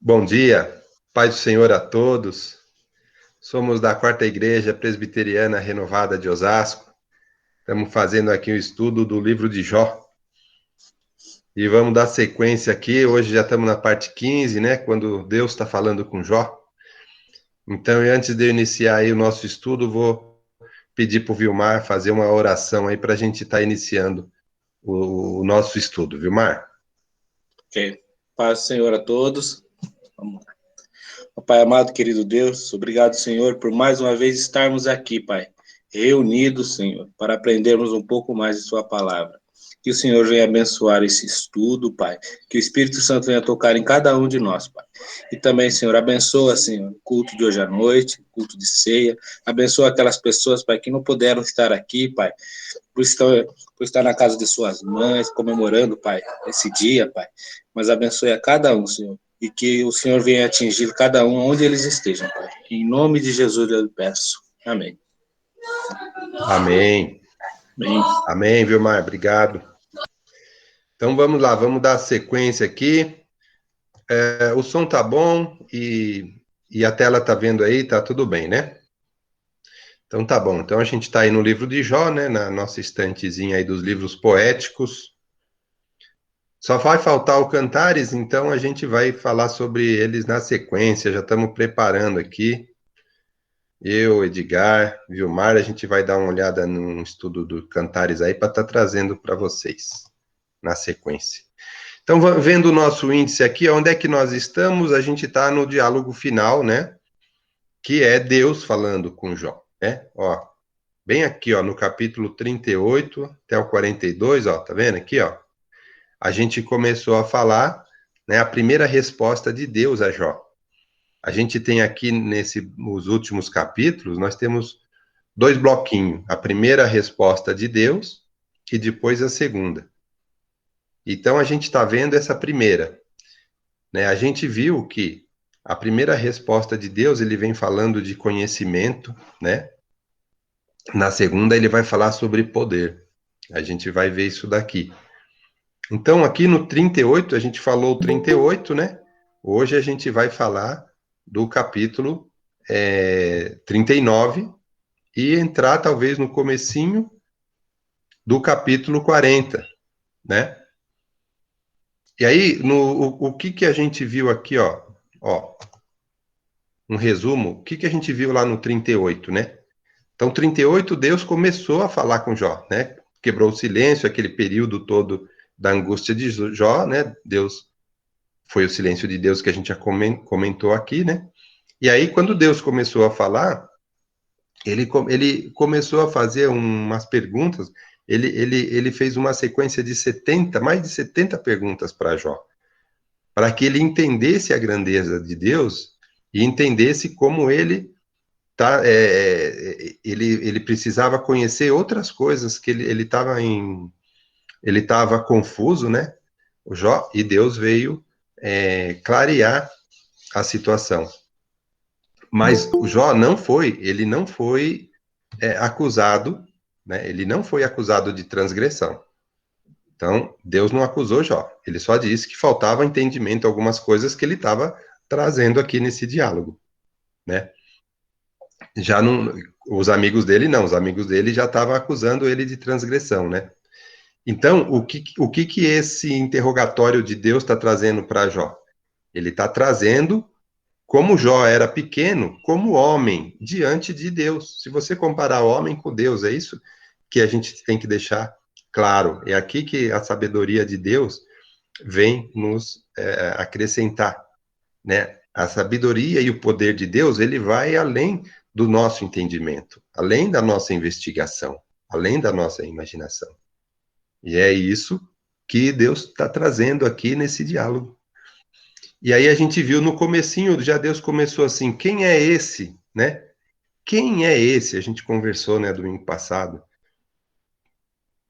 Bom dia, paz do Senhor a todos. Somos da Quarta Igreja Presbiteriana Renovada de Osasco. Estamos fazendo aqui um estudo do livro de Jó. E vamos dar sequência aqui. Hoje já estamos na parte 15, né? Quando Deus está falando com Jó. Então, antes de eu iniciar aí o nosso estudo, vou pedir para o Vilmar fazer uma oração aí para a gente estar iniciando o nosso estudo. Vilmar? Ok. Paz do Senhor a todos. Vamos lá. Pai amado, querido Deus, obrigado, Senhor, por mais uma vez estarmos aqui, Pai, reunidos, Senhor, para aprendermos um pouco mais de Sua palavra. Que o Senhor venha abençoar esse estudo, Pai. Que o Espírito Santo venha tocar em cada um de nós, Pai. E também, Senhor, abençoa, Senhor, o culto de hoje à noite, o culto de ceia. Abençoa aquelas pessoas, Pai, que não puderam estar aqui, Pai, por estar na casa de suas mães, comemorando, Pai, esse dia, Pai. Mas abençoe a cada um, Senhor. E que o Senhor venha atingir cada um onde eles estejam, Pai. Em nome de Jesus eu peço. Amém. Amém. Amém. Amém, Vilmar. Obrigado. Então vamos lá, vamos dar sequência aqui. O som tá bom e a tela tá vendo aí, tá tudo bem, né? Então tá bom. Então a gente está aí no livro de Jó, né? Na nossa estantezinha aí dos livros poéticos. Só vai faltar o Cantares, então a gente vai falar sobre eles na sequência. Já estamos preparando aqui. Eu, Edgar, Vilmar, a gente vai dar uma olhada no estudo do Cantares aí para estar trazendo para vocês na sequência. Então, vendo o nosso índice aqui, onde é que nós estamos? A gente está no diálogo final, né? Que é Deus falando com Jó, né? Ó, bem aqui, ó, no capítulo 38 até o 42, ó, tá vendo aqui, ó? A gente começou a falar, né, a primeira resposta de Deus a Jó. A gente tem aqui, nos últimos capítulos, nós temos dois bloquinhos. A primeira resposta de Deus e depois a segunda. Então, a gente está vendo essa primeira, né? A gente viu que a primeira resposta de Deus, ele vem falando de conhecimento, né? Na segunda, ele vai falar sobre poder. A gente vai ver isso daqui. Então, aqui no 38, a gente falou o 38, né? Hoje a gente vai falar do capítulo 39 e entrar, talvez, no comecinho do capítulo 40, né? E aí, o que a gente viu aqui, ó, um resumo, o que a gente viu lá no 38, né? Então, 38, Deus começou a falar com Jó, né? Quebrou o silêncio, aquele período todo da angústia de Jó, né? Deus, foi o silêncio de Deus que a gente já comentou aqui, né? E aí, quando Deus começou a falar, ele começou a fazer umas perguntas, ele fez uma sequência de 70, mais de 70 perguntas para Jó, para que ele entendesse a grandeza de Deus e entendesse como ele ele precisava conhecer outras coisas que ele estava confuso, né? O Jó, e Deus veio clarear a situação. Mas o Jó ele não foi acusado, né? Ele não foi acusado de transgressão. Então, Deus não acusou Jó. Ele só disse que faltava entendimento algumas coisas que ele estava trazendo aqui nesse diálogo, né? Já não, os amigos dele não, os amigos dele já estavam acusando ele de transgressão, né? Então, o que esse interrogatório de Deus está trazendo para Jó? Ele está trazendo como Jó era pequeno, como homem, diante de Deus. Se você comparar o homem com Deus, é isso que a gente tem que deixar claro. É aqui que a sabedoria de Deus vem nos acrescentar, né? A sabedoria e o poder de Deus, ele vai além do nosso entendimento, além da nossa investigação, além da nossa imaginação. E é isso que Deus está trazendo aqui nesse diálogo. E aí a gente viu no comecinho, já Deus começou assim, quem é esse, né? Quem é esse? A gente conversou, né, domingo passado,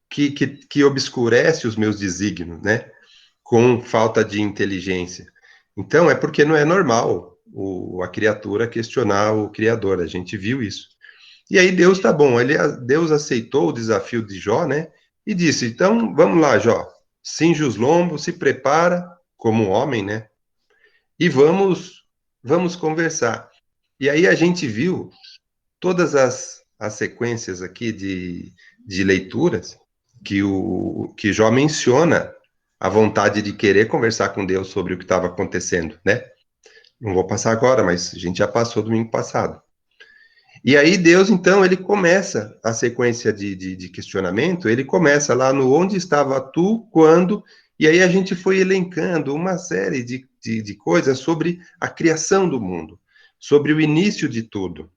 que obscurece os meus desígnios, né? Com falta de inteligência. Então, é porque não é normal a criatura questionar o Criador, a gente viu isso. E aí Deus tá bom, Deus aceitou o desafio de Jó, né? E disse, então, vamos lá, Jó, cinge os lombos, se prepara como homem, né? e vamos conversar. E aí a gente viu todas as sequências aqui de leituras que Jó menciona a vontade de querer conversar com Deus sobre o que estava acontecendo, né? Não vou passar agora, mas a gente já passou domingo passado. E aí Deus, então, ele começa a sequência de questionamento, ele começa lá no onde estava tu, quando, e aí a gente foi elencando uma série de coisas sobre a criação do mundo, sobre o início de tudo.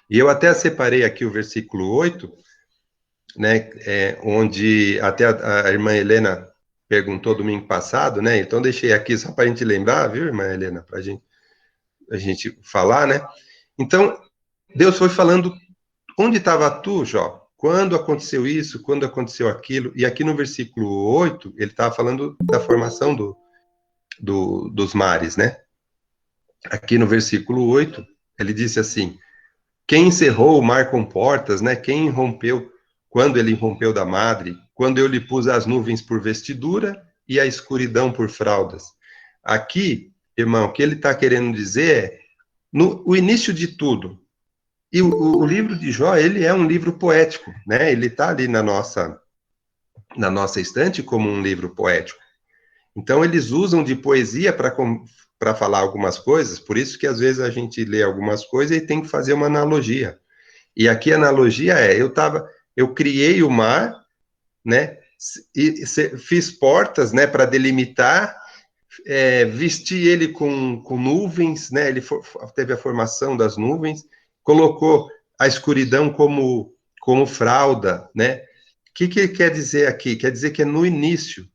E eu até separei aqui o versículo 8, né, onde até a irmã Helena perguntou domingo passado, né? Então deixei aqui só para a gente lembrar, viu, irmã Helena, para a gente falar, né? Então, Deus foi falando, onde estava tu, Jó? Quando aconteceu isso? Quando aconteceu aquilo? E aqui no versículo 8, ele estava falando da formação dos mares, né? Aqui no versículo 8, ele disse assim, quem encerrou o mar com portas, né? Quem rompeu, quando ele rompeu da madre, quando eu lhe pus as nuvens por vestidura e a escuridão por fraldas. Aqui, irmão, o que ele está querendo dizer é o início de tudo. E o livro de Jó, ele é um livro poético, né? Ele está ali na nossa estante como um livro poético. Então, eles usam de poesia para falar algumas coisas, por isso que às vezes a gente lê algumas coisas e tem que fazer uma analogia. E aqui a analogia eu criei o mar, né? E fiz portas, né, para delimitar, vesti ele com nuvens, né? Ele teve a formação das nuvens, colocou a escuridão como fralda, né? O que ele quer dizer aqui? Quer dizer que é no início,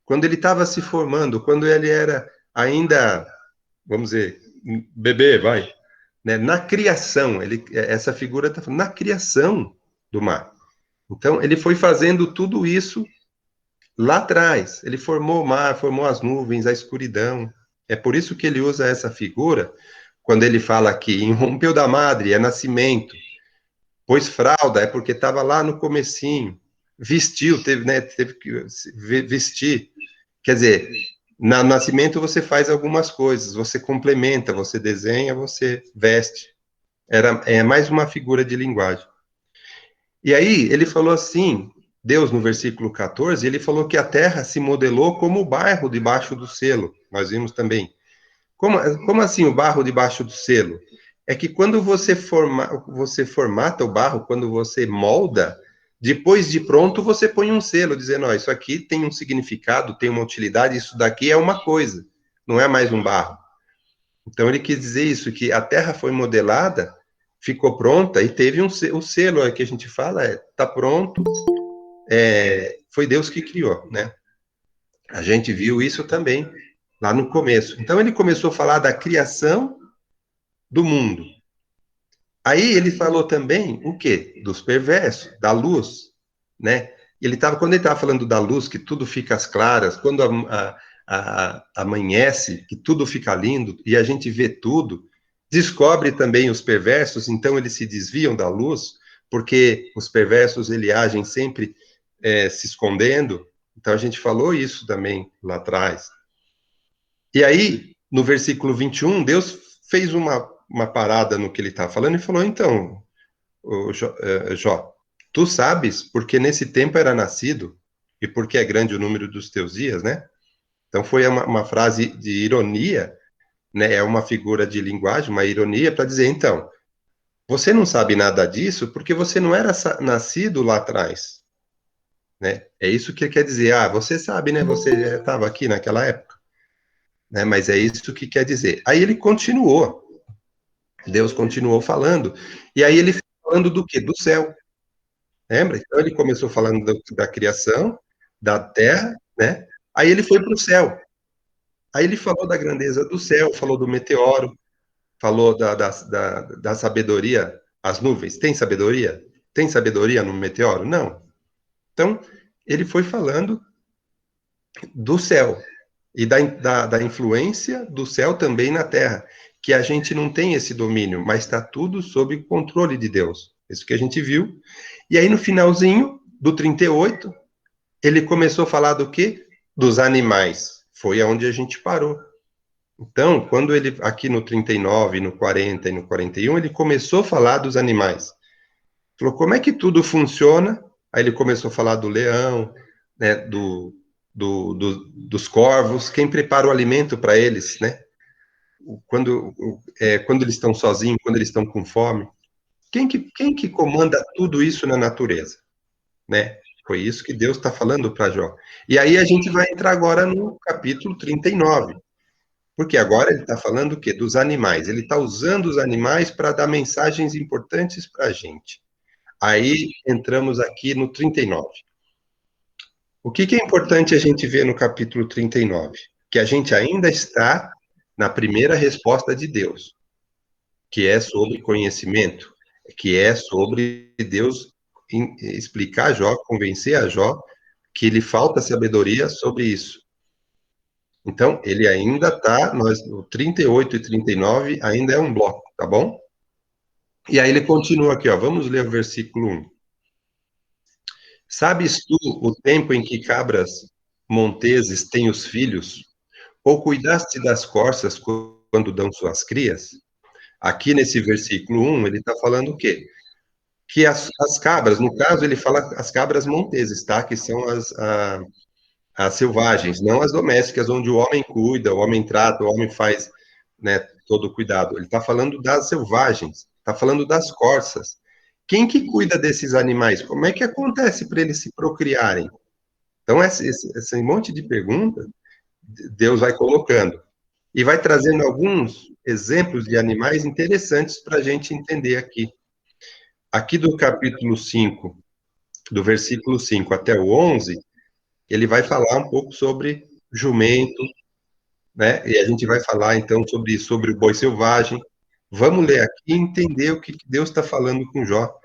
quando ele estava se formando, quando ele era ainda, vamos dizer, bebê, vai, né? Na criação, essa figura está falando na criação do mar. Então, ele foi fazendo tudo isso lá atrás. Ele formou o mar, formou as nuvens, a escuridão. É por isso que ele usa essa figura, quando ele fala que irrompeu da madre, é nascimento. Pôs fralda, é porque estava lá no comecinho. Vestiu, teve que vestir. Quer dizer, no nascimento você faz algumas coisas, você complementa, você desenha, você veste. É mais uma figura de linguagem. E aí ele falou assim, Deus no versículo 14, ele falou que a terra se modelou como o barro debaixo do selo. Nós vimos também. Como assim o barro debaixo do selo? É que quando você formata o barro, quando você molda, depois de pronto você põe um selo, dizendo, ó, isso aqui tem um significado, tem uma utilidade, isso daqui é uma coisa, não é mais um barro. Então ele quis dizer isso, que a terra foi modelada, ficou pronta e teve o selo que a gente fala, tá pronto, foi Deus que criou, né? A gente viu isso também lá no começo. Então ele começou a falar da criação do mundo. Aí ele falou também o quê? Dos perversos, da luz, né? Quando ele estava falando da luz, que tudo fica às claras, quando amanhece, que tudo fica lindo e a gente vê tudo, descobre também os perversos, então eles se desviam da luz, porque os perversos ele agem sempre se escondendo. Então a gente falou isso também lá atrás. E aí, no versículo 21, Deus fez uma parada no que ele estava falando e falou: então, Jó, tu sabes porque nesse tempo era nascido e porque é grande o número dos teus dias, né? Então foi uma frase de ironia, né? É uma figura de linguagem, uma ironia para dizer, então, você não sabe nada disso porque você não era nascido lá atrás, né? É isso que quer dizer. Ah, você sabe, né? Você estava aqui naquela época, né? Mas é isso que quer dizer. Aí ele continuou. Deus continuou falando. E aí ele falando do quê? Do céu. Lembra? Então ele começou falando da criação, da terra, né? Aí ele foi para o céu. Aí ele falou da grandeza do céu, falou do meteoro, falou da sabedoria, as nuvens. Tem sabedoria? Tem sabedoria no meteoro? Não. Então, ele foi falando do céu e da influência do céu também na terra, que a gente não tem esse domínio, mas está tudo sob o controle de Deus. Isso que a gente viu. E aí, no finalzinho do 38, ele começou a falar do quê? Dos animais. Foi aonde a gente parou. Então, quando ele, aqui no 39, no 40 e no 41, ele começou a falar dos animais. Falou, como é que tudo funciona? Aí ele começou a falar do leão, né, dos corvos, quem prepara o alimento para eles, né? Quando eles estão sozinhos, quando eles estão com fome. Quem que comanda tudo isso na natureza, né? Foi isso que Deus está falando para Jó. E aí a gente vai entrar agora no capítulo 39, porque agora ele está falando o quê? Dos animais. Ele está usando os animais para dar mensagens importantes para a gente. Aí entramos aqui no 39. O que é importante a gente ver no capítulo 39? Que a gente ainda está na primeira resposta de Deus, que é sobre conhecimento, que é sobre Deus explicar a Jó, convencer a Jó que lhe falta sabedoria sobre isso. Então, ele ainda está, o 38 e 39 ainda é um bloco, tá bom? E aí ele continua aqui, ó, vamos ler o versículo 1. Sabes tu o tempo em que cabras monteses têm os filhos? Ou cuidaste das corças quando dão suas crias? Aqui nesse versículo 1, ele está falando o quê? Que as cabras, no caso, ele fala as cabras monteses, tá? Que são as selvagens, não as domésticas, onde o homem cuida, o homem trata, o homem faz, né, todo o cuidado. Ele está falando das selvagens, está falando das corças. Quem que cuida desses animais? Como é que acontece para eles se procriarem? Então, esse monte de perguntas, Deus vai colocando. E vai trazendo alguns exemplos de animais interessantes para a gente entender aqui. Aqui do capítulo 5, do versículo 5 até o 11, ele vai falar um pouco sobre jumento, né? E a gente vai falar então sobre o boi selvagem. Vamos ler aqui e entender o que Deus está falando com Jó,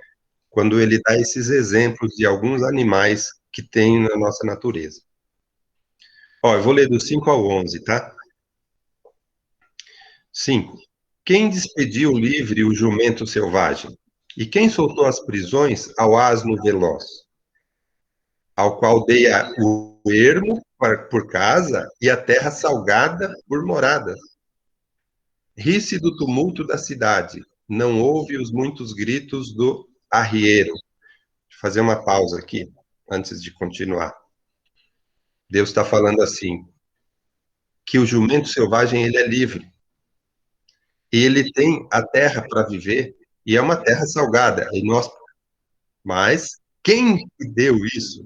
quando ele dá esses exemplos de alguns animais que tem na nossa natureza. Ó, eu vou ler do 5 ao 11, tá? 5. Quem despediu livre o jumento selvagem? E quem soltou as prisões ao asno veloz? Ao qual dei o ermo por casa e a terra salgada por morada. Ri-se do tumulto da cidade, não ouve os muitos gritos do arrieiro. Vou fazer uma pausa aqui, antes de continuar. Deus está falando assim, que o jumento selvagem ele é livre. E ele tem a terra para viver, e é uma terra salgada. E nós, mas quem deu isso?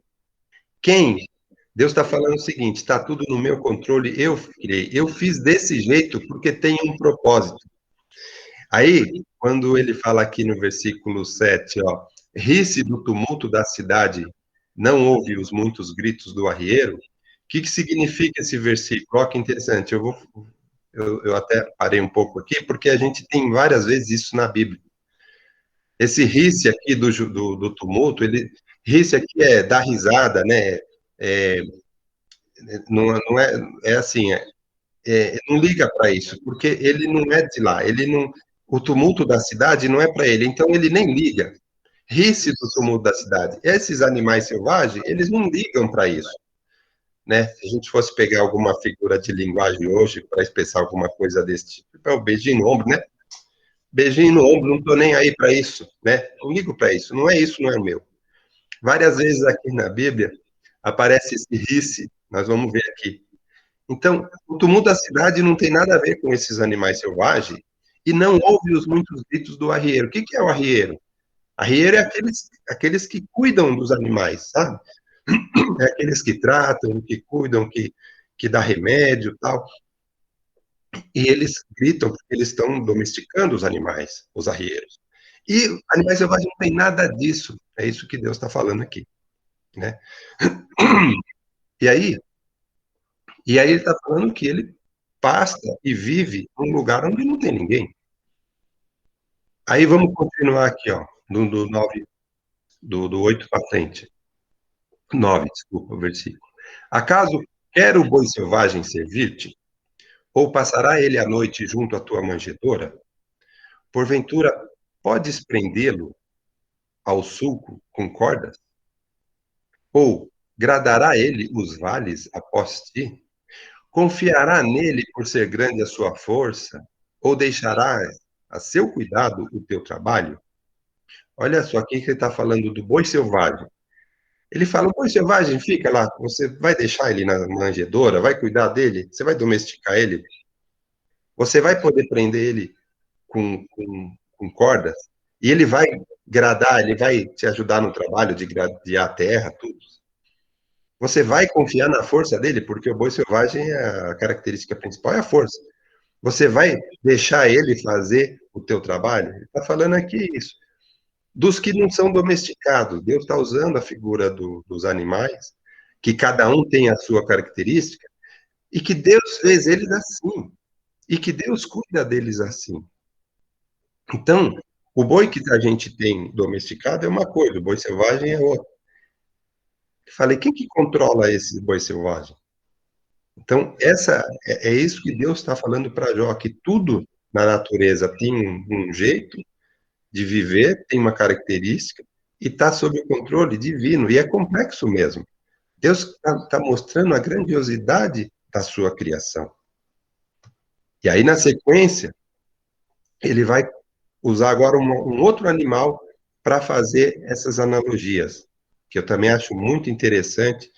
Quem? Deus está falando o seguinte: está tudo no meu controle, eu criei, eu fiz desse jeito porque tem um propósito. Aí, quando ele fala aqui no versículo 7, ó, ri-se do tumulto da cidade, não ouve os muitos gritos do arrieiro, o que significa esse versículo? Ó, que interessante, eu até parei um pouco aqui, porque a gente tem várias vezes isso na Bíblia. Esse ri-se aqui do tumulto, ri-se aqui é dar risada, né? É, não é assim, não liga para isso, porque ele não é de lá, ele não, o tumulto da cidade não é para ele, então ele nem liga. Ri-se do tumulto da cidade. Esses animais selvagens, eles não ligam para isso, né? Se a gente fosse pegar alguma figura de linguagem hoje para expressar alguma coisa desse tipo, é o beijinho no ombro, né? Beijinho no ombro, não estou nem aí para isso, né? Não ligo para isso, não é isso, não é o meu. Várias vezes aqui na Bíblia aparece esse ri-se, nós vamos ver aqui. Então, o tumulto da cidade não tem nada a ver com esses animais selvagens e não ouve os muitos gritos do arrieiro. O que é o arrieiro? Arrieiro é aqueles que cuidam dos animais, sabe? É aqueles que tratam, que cuidam, que dá remédio e tal. E eles gritam porque eles estão domesticando os animais, os arrieiros. E animais selvagens não tem nada disso. É isso que Deus está falando aqui, né? E aí, ele está falando que ele passa e vive num lugar onde não tem ninguém. Aí vamos continuar aqui, ó, do 9, do 8 para frente. 9, desculpa, o versículo. Acaso quer o boi selvagem servir-te? Ou passará ele a noite junto à tua manjedoura? Porventura, podes prendê-lo ao sulco com cordas? Ou gradará ele os vales após ti? Confiará nele por ser grande a sua força? Ou deixará a seu cuidado o teu trabalho? Olha só, aqui que ele está falando do boi selvagem. Ele fala, o boi selvagem fica lá, você vai deixar ele na manjedoura, vai cuidar dele, você vai domesticar ele, você vai poder prender ele com cordas, e ele vai gradar, ele vai te ajudar no trabalho de gradear a terra, tudo. Você vai confiar na força dele, porque o boi selvagem, a característica principal é a força. Você vai deixar ele fazer o teu trabalho? Ele está falando aqui isso. Dos que não são domesticados, Deus está usando a figura dos animais, que cada um tem a sua característica, e que Deus fez eles assim, e que Deus cuida deles assim. Então, o boi que a gente tem domesticado é uma coisa, o boi selvagem é outra. Falei, quem que controla esse boi selvagem? Então, é isso que Deus está falando para Jó, que tudo na natureza tem um jeito de viver, tem uma característica, e está sob o controle divino, e é complexo mesmo. Deus está mostrando a grandiosidade da sua criação. E aí, na sequência, ele vai usar agora um outro animal para fazer essas analogias, que eu também acho muito interessante,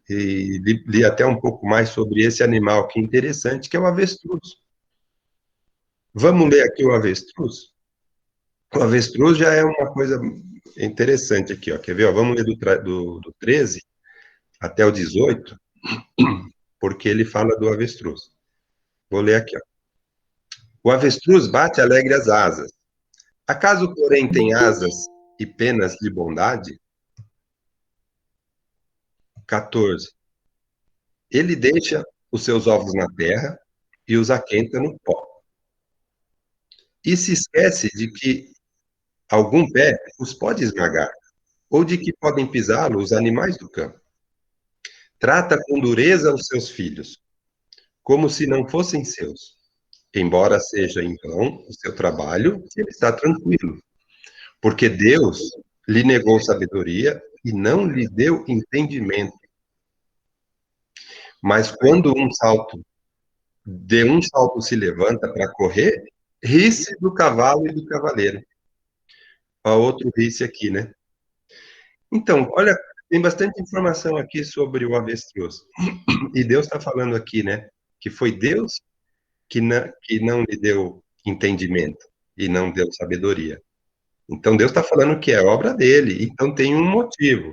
e li até um pouco mais sobre esse animal, que é interessante, que é o avestruz. Vamos ler aqui o avestruz? O avestruz já é uma coisa interessante aqui, ó. Quer ver? Ó? Vamos ler do 13 até o 18, porque ele fala do avestruz. Vou ler aqui, ó. O avestruz bate alegre as asas. Acaso, porém, tem asas e penas de bondade? 14. Ele deixa os seus ovos na terra e os aquenta no pó. E se esquece de que algum pé os pode esmagar, ou de que podem pisá-lo os animais do campo. Trata com dureza os seus filhos, como se não fossem seus. Embora seja em vão o seu trabalho, ele está tranquilo, porque Deus lhe negou sabedoria e não lhe deu entendimento. Mas quando de um salto se levanta para correr, ri-se do cavalo e do cavaleiro. Ó, outro ri-se aqui, né? Então, olha, tem bastante informação aqui sobre o avestruz. E Deus está falando aqui, né? Que foi Deus que não lhe deu entendimento e não deu sabedoria. Então, Deus está falando que é obra dele. Então, tem um motivo.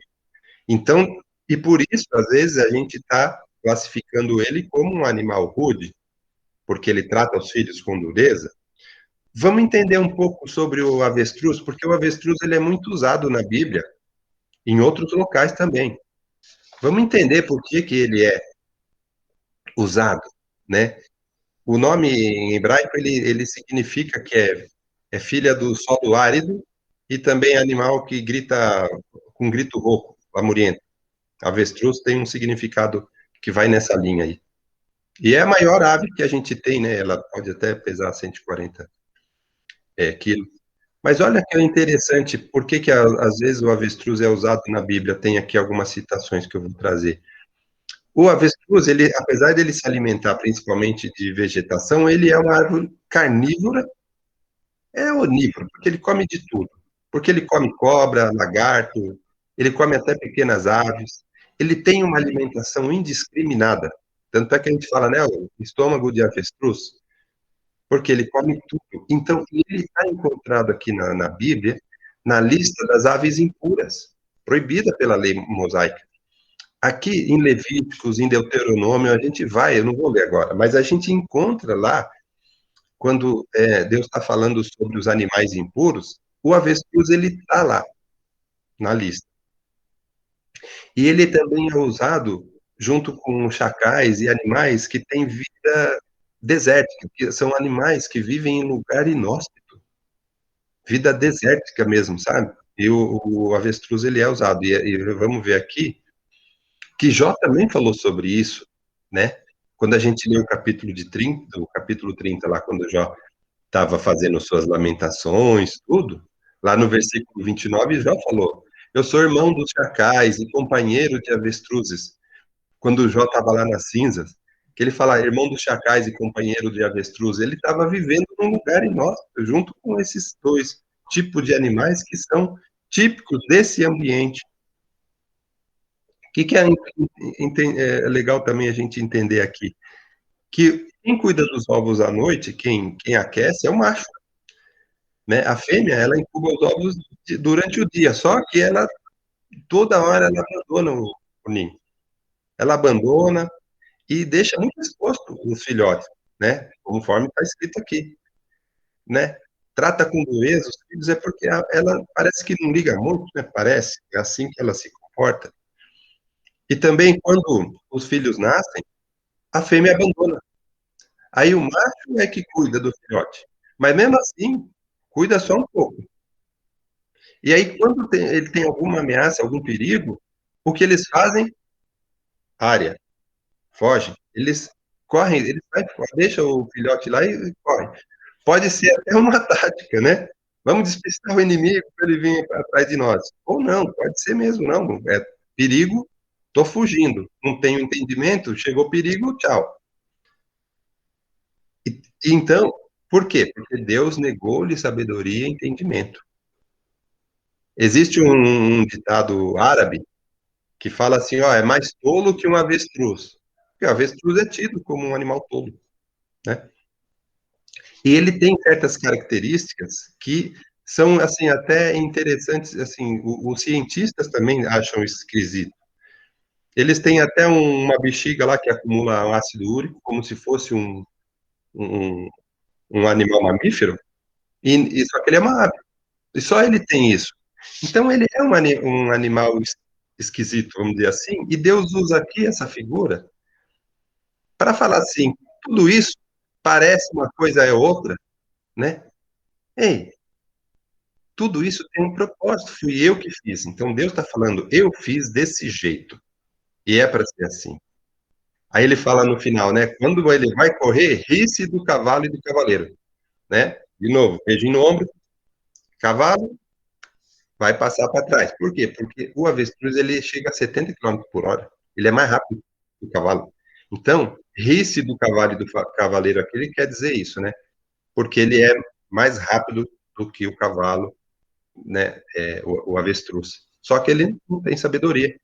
Então, e por isso, às vezes, a gente está classificando ele como um animal rude, porque ele trata os filhos com dureza. Vamos entender um pouco sobre o avestruz, porque o avestruz ele é muito usado na Bíblia, em outros locais também. Vamos entender por que que ele é usado, né? O nome em hebraico ele significa que é filha do solo árido e também animal que grita com grito rouco, lamuriento. Avestruz tem um significado que vai nessa linha aí. E é a maior ave que a gente tem, né? Ela pode até pesar 140 quilos. Mas olha que é interessante, por que que às vezes o avestruz é usado na Bíblia? Tem aqui algumas citações que eu vou trazer. O avestruz, ele, apesar dele se alimentar principalmente de vegetação, ele é uma árvore carnívora, é onívoro, porque ele come de tudo. Porque ele come cobra, lagarto, ele come até pequenas aves. Ele tem uma alimentação indiscriminada. Tanto é que a gente fala, né, o estômago de avestruz, porque ele come tudo. Então, ele está encontrado aqui na Bíblia, na lista das aves impuras, proibida pela lei mosaica. Aqui em Levíticos, em Deuteronômio, a gente vai, eu não vou ler agora, mas a gente encontra lá, quando Deus está falando sobre os animais impuros, o avestruz ele está lá, na lista. E ele também é usado junto com chacais e animais que têm vida desértica, que são animais que vivem em lugar inóspito, vida desértica mesmo, sabe? E o avestruz ele é usado. E vamos ver aqui que Jó também falou sobre isso, né? Quando a gente lê o capítulo 30 lá, quando Jó estava fazendo suas lamentações, tudo, lá no versículo 29, Jó falou: Eu sou irmão dos chacais e companheiro de avestruzes. Quando Jó estava lá nas cinzas, que ele fala irmão dos chacais e companheiro de avestruz, ele estava vivendo num lugar inóspito, junto com esses dois tipos de animais que são típicos desse ambiente. O que é legal também a gente entender aqui? Que quem cuida dos ovos à noite, quem aquece, é o macho. Né? A fêmea, ela incuba os ovos durante o dia, só que ela, toda hora, ela abandona o ninho. Ela abandona e deixa muito exposto os filhotes, né? Conforme está escrito aqui, né? Trata com dureza os filhos, é porque ela parece que não liga muito, né? Parece, é assim que ela se comporta. E também, quando os filhos nascem, a fêmea abandona. Aí o macho é que cuida do filhote. Mas mesmo assim, cuida só um pouco. E aí, quando ele tem alguma ameaça, algum perigo, o que eles fazem? Área, foge. Eles correm, eles saem, deixa o filhote lá e corre. Pode ser até uma tática, né? Vamos despistar o inimigo para ele vir atrás de nós. Ou não, pode ser mesmo, não. É perigo, estou fugindo. Não tenho entendimento, chegou perigo, tchau. Então, por quê? Porque Deus negou-lhe sabedoria e entendimento. Existe um ditado árabe que fala assim, ó, é mais tolo que um avestruz. Porque o avestruz é tido como um animal tolo, né? E ele tem certas características que são, assim, até interessantes, assim, os cientistas também acham esquisito. Eles têm até uma bexiga lá que acumula um ácido úrico, como se fosse um, um animal mamífero, e só que ele é uma ave. E só ele tem isso. Então, ele é um animal esquisito, vamos dizer assim, e Deus usa aqui essa figura para falar assim, tudo isso parece uma coisa é outra, né? Ei, tudo isso tem um propósito, fui eu que fiz. Então, Deus está falando, eu fiz desse jeito, e é para ser assim. Aí ele fala no final, né? Quando ele vai correr, ri-se do cavalo e do cavaleiro, né? De novo, beijinho no ombro, cavalo, vai passar para trás. Por quê? Porque o avestruz ele chega a 70 km por hora. Ele é mais rápido que o cavalo. Então, ri-se do cavalo e do cavaleiro aquele quer dizer isso, né? Porque ele é mais rápido do que o cavalo, né? O avestruz. Só que ele não tem sabedoria.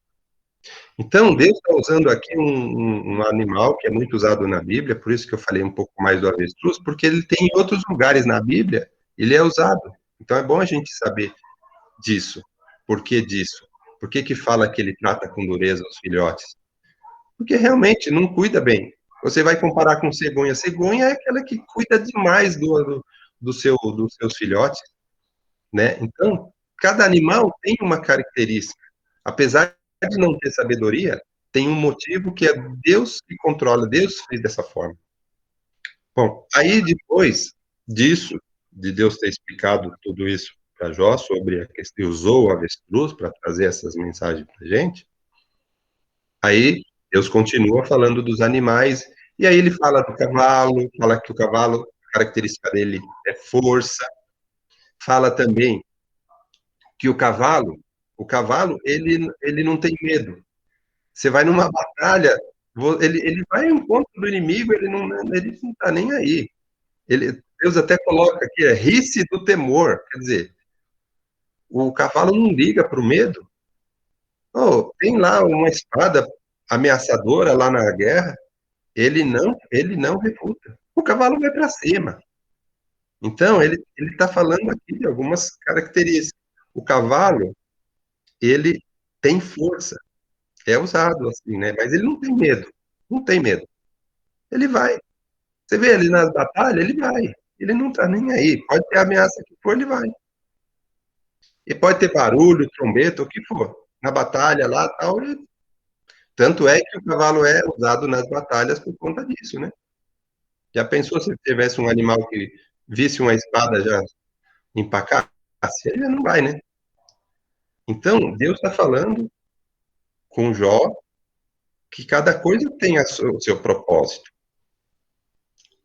Então, Deus está usando aqui um animal que é muito usado na Bíblia, por isso que eu falei um pouco mais do avestruz, porque ele tem em outros lugares na Bíblia, ele é usado. Então, é bom a gente saber disso. Por que disso? Por que fala que ele trata com dureza os filhotes? Porque realmente não cuida bem. Você vai comparar com cegonha. Cegonha é aquela que cuida demais dos seus filhotes, né? Então, cada animal tem uma característica. Apesar de não ter sabedoria, tem um motivo que é Deus que controla, Deus fez dessa forma. Bom, aí depois disso, de Deus ter explicado tudo isso para Jó sobre a questão, usou o avestruz para trazer essas mensagens para a gente, aí Deus continua falando dos animais, e aí ele fala do cavalo, fala que o cavalo, a característica dele é força, fala também que o cavalo, ele não tem medo. Você vai numa batalha, ele vai ao encontro do inimigo, ele não tá nem aí. Deus até coloca aqui, ri-se do temor, quer dizer, o cavalo não liga para o medo. Oh, tem lá uma espada ameaçadora lá na guerra, ele não refuta. O cavalo vai para cima. Então, ele está falando aqui de algumas características. O cavalo, ele tem força, é usado assim, né? Mas ele não tem medo, não tem medo. Ele vai. Você vê ele nas batalhas, ele vai. Ele não está nem aí. Pode ter ameaça que for, ele vai. E pode ter barulho, trombeta, o que for. Na batalha lá, tal. Tanto é que o cavalo é usado nas batalhas por conta disso, né? Já pensou se tivesse um animal que visse uma espada já empacasse? Ele já não vai, né? Então, Deus está falando com Jó que cada coisa tem o seu propósito.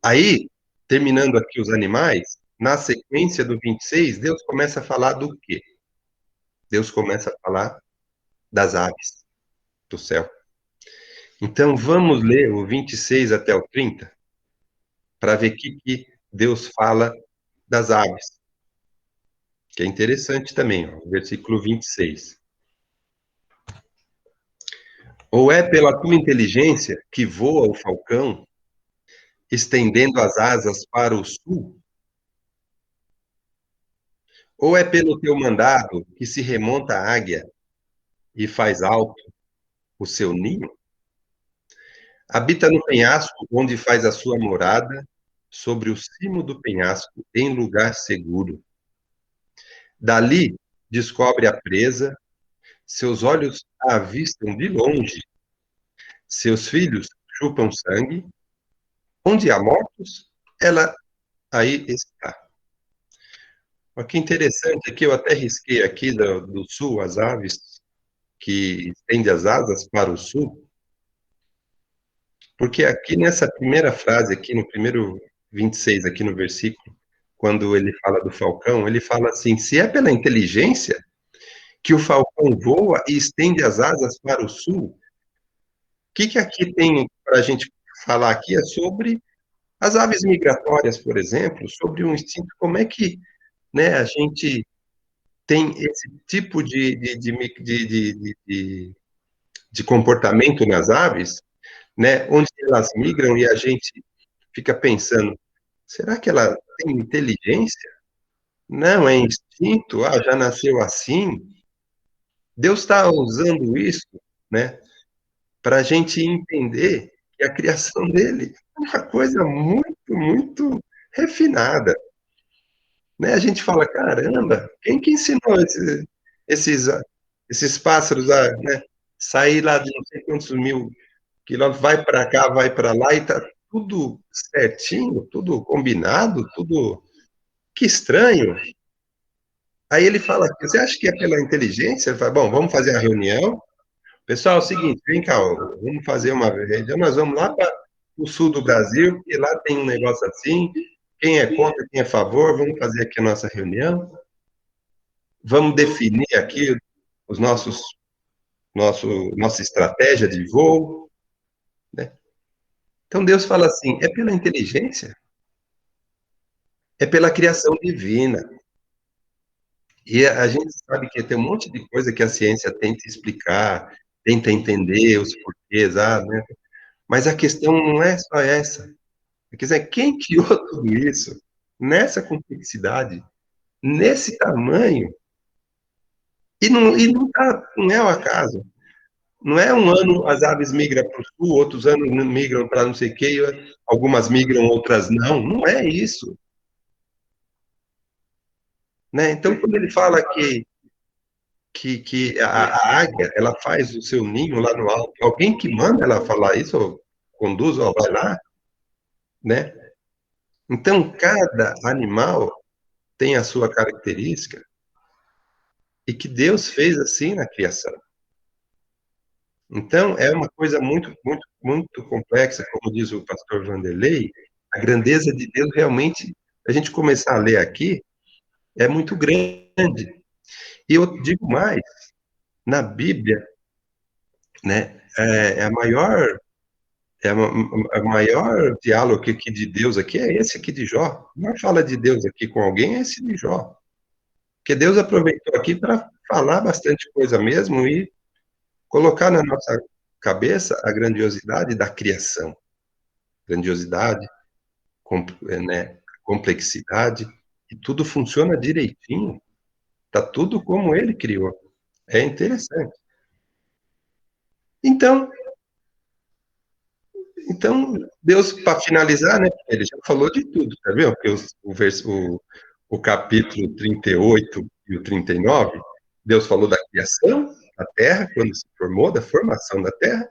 Aí, terminando aqui os animais, na sequência do 26, Deus começa a falar do quê? Deus começa a falar das aves do céu. Então, vamos ler o 26 até o 30, para ver o que Deus fala das aves, que é interessante também, ó, o versículo 26. Ou é pela tua inteligência que voa o falcão, estendendo as asas para o sul? Ou é pelo teu mandado que se remonta a águia e faz alto o seu ninho? Habita no penhasco onde faz a sua morada, sobre o cimo do penhasco, em lugar seguro. Dali descobre a presa, seus olhos a avistam de longe, seus filhos chupam sangue, onde há mortos, ela aí está. Olha que interessante aqui, eu até risquei aqui do sul as aves, que estende as asas para o sul, porque aqui nessa primeira frase, aqui no primeiro 26, aqui no versículo, quando ele fala do falcão, ele fala assim: se é pela inteligência que o falcão voa e estende as asas para o sul, o que aqui tem para a gente falar aqui é sobre as aves migratórias, por exemplo, sobre um instinto, como é que, né, a gente tem esse tipo de comportamento nas aves, né, onde elas migram e a gente fica pensando, será que ela tem inteligência? Não, é instinto, ah, já nasceu assim. Deus está usando isso, né, para a gente entender que a criação dele é uma coisa muito, muito refinada. Né? A gente fala, caramba, quem que ensinou esses, esses pássaros a, né, sair lá de não sei quantos mil quilômetros, vai para cá, vai para lá, e está tudo certinho, tudo combinado, tudo... Que estranho. Aí ele fala, você acha que é pela inteligência? Ele fala, bom, vamos fazer a reunião. Pessoal, é o seguinte, vem cá, ó, vamos fazer uma reunião, nós vamos lá para o sul do Brasil, porque lá tem um negócio assim, quem é contra, quem é a favor, vamos fazer aqui a nossa reunião, vamos definir aqui os nossa estratégia de voo, né? Então Deus fala assim, é pela inteligência, é pela criação divina. E a gente sabe que tem um monte de coisa que a ciência tenta explicar, tenta entender os porquês, né? Mas a questão não é só essa. Quer dizer, quem criou tudo isso nessa complexidade, nesse tamanho, não é o acaso. Não é um ano as aves migram para o sul, outros anos migram para não sei o quê, algumas migram, outras não. Não é isso. Né? Então, quando ele fala que a águia ela faz o seu ninho lá no alto, alguém que manda ela falar isso, ou conduz, ou vai lá, né? Então, cada animal tem a sua característica e que Deus fez assim na criação. Então, é uma coisa muito, muito, muito complexa, como diz o pastor Vanderlei, a grandeza de Deus realmente, a gente começar a ler aqui, é muito grande. E eu digo mais, na Bíblia, né, é a maior, a maior diálogo aqui de Deus aqui é esse aqui de Jó. Não fala de Deus aqui com alguém, é esse de Jó. Porque Deus aproveitou aqui para falar bastante coisa mesmo e colocar na nossa cabeça a grandiosidade da criação. Grandiosidade, né, complexidade, e tudo funciona direitinho. Está tudo como ele criou. É interessante. Então, então Deus, para finalizar, né, ele já falou de tudo, tá vendo? Porque o capítulo 38 e o 39, Deus falou da criação da terra, quando se formou, da formação da terra,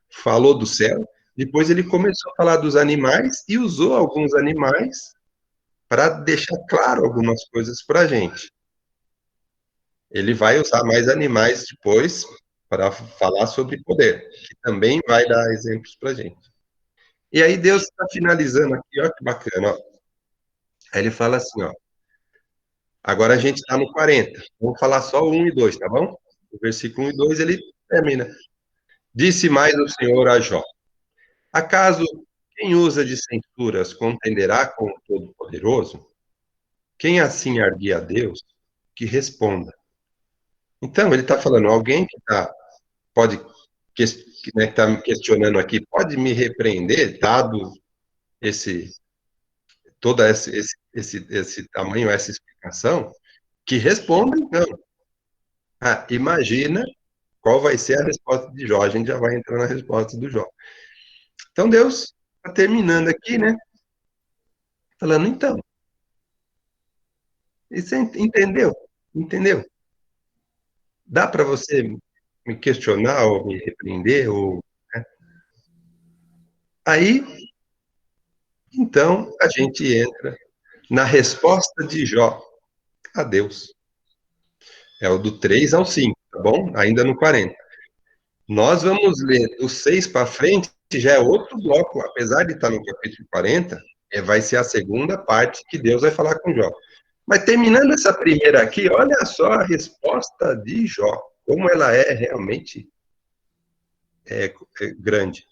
falou do céu, depois ele começou a falar dos animais e usou alguns animais para deixar claro algumas coisas para a gente. Ele vai usar mais animais depois para falar sobre poder, que também vai dar exemplos para a gente. E aí Deus está finalizando aqui, ó, que bacana. Ó. Aí ele fala assim, ó, agora a gente está no 40, vamos falar só o 1 e 2, tá bom? O versículo 1 e 2 ele termina. Disse mais o Senhor a Jó: acaso quem usa de censuras contenderá com o Todo-Poderoso? Quem assim arguir a Deus, que responda. Então, ele está falando, alguém que pode, né, que está me questionando aqui, pode me repreender, dado esse, todo esse tamanho, essa explicação, que responda, então. Ah, imagina qual vai ser a resposta de Jó. A gente já vai entrar na resposta do Jó. Então, Deus está terminando aqui, né? Falando, então, você entendeu? Entendeu? Dá para você me questionar ou me repreender? Né? Aí, então, a gente entra na resposta de Jó a Deus. É o do 3 ao 5, tá bom? Ainda no 40. Nós vamos ler do 6 para frente, já é outro bloco, apesar de estar no capítulo 40, vai ser a segunda parte que Deus vai falar com Jó. Mas terminando essa primeira aqui, olha só a resposta de Jó, como ela é realmente grande.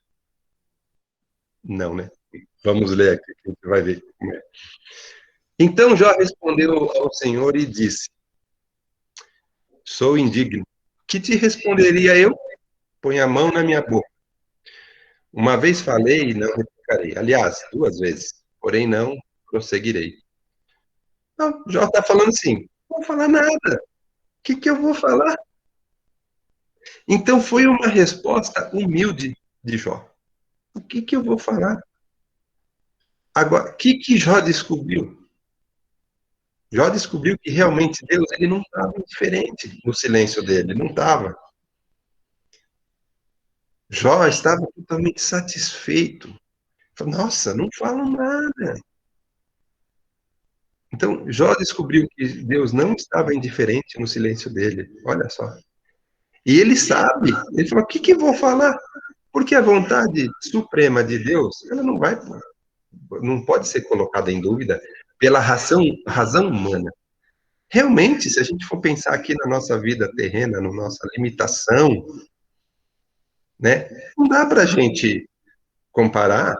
Não, né? Vamos ler aqui, que a gente vai ver como é. Então Jó respondeu ao Senhor e disse: sou indigno. Que te responderia eu? Põe a mão na minha boca. Uma vez falei e não replicarei. Aliás, 2 vezes. Porém, não prosseguirei. Não, Jó está falando assim: não vou falar nada. O que eu vou falar? Então, foi uma resposta humilde de Jó. O que eu vou falar? Agora, o que Jó descobriu? Jó descobriu que realmente Deus ele não estava indiferente no silêncio dele, não estava. Jó estava totalmente satisfeito. Falou, nossa, não falam nada. Então, Jó descobriu que Deus não estava indiferente no silêncio dele. Olha só. E ele sabe. Ele falou, o que eu vou falar? Porque a vontade suprema de Deus, ela não pode ser colocada em dúvida pela razão humana. Realmente, se a gente for pensar aqui na nossa vida terrena, na nossa limitação, né, não dá para a gente comparar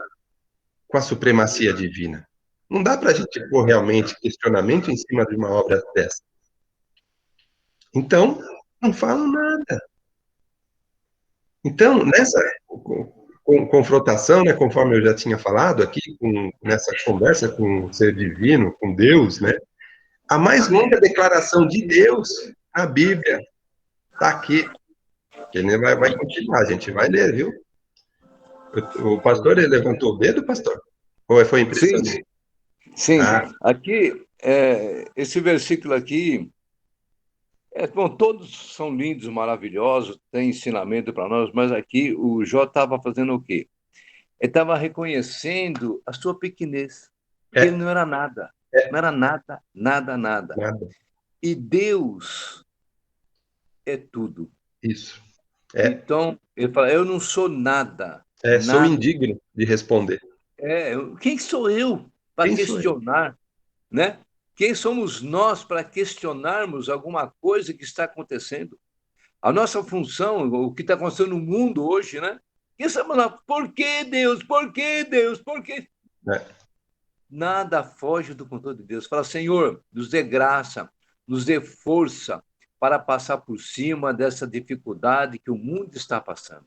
com a supremacia divina. Não dá para a gente pôr realmente questionamento em cima de uma obra dessa. Então, não falam nada. Então, nessa confrontação, né, conforme eu já tinha falado aqui, nessa conversa com o ser divino, com Deus, né, a mais longa declaração de Deus na Bíblia está aqui. Ele vai continuar, a gente vai ler, viu? O pastor, ele levantou o dedo, pastor? Ou foi impressão? Sim, sim. Aqui, esse versículo aqui, bom, todos são lindos, maravilhosos, tem ensinamento para nós, mas aqui o Jó estava fazendo o quê? Ele estava reconhecendo a sua pequenez, que ele não era nada, não era nada, nada, nada. E Deus é tudo. Isso. Então, ele fala, eu não sou nada. Sou indigno de responder. Quem sou eu para questionar, né? Quem somos nós para questionarmos alguma coisa que está acontecendo? A nossa função, o que está acontecendo no mundo hoje, né? Quem sabe lá, por que Deus? Por que Deus? Por que? Nada foge do controle de Deus. Fala, Senhor, nos dê graça, nos dê força para passar por cima dessa dificuldade que o mundo está passando,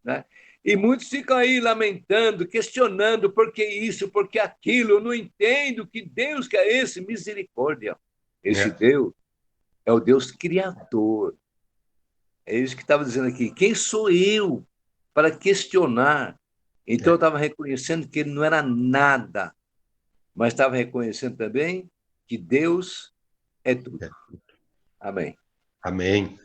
né? E muitos ficam aí lamentando, questionando por que isso, por que aquilo. Eu não entendo que Deus que é esse, misericórdia. Esse Deus é o Deus criador. É isso que estava dizendo aqui. Quem sou eu para questionar? Então eu estava reconhecendo que ele não era nada, mas estava reconhecendo também que Deus é tudo. Amém. Amém.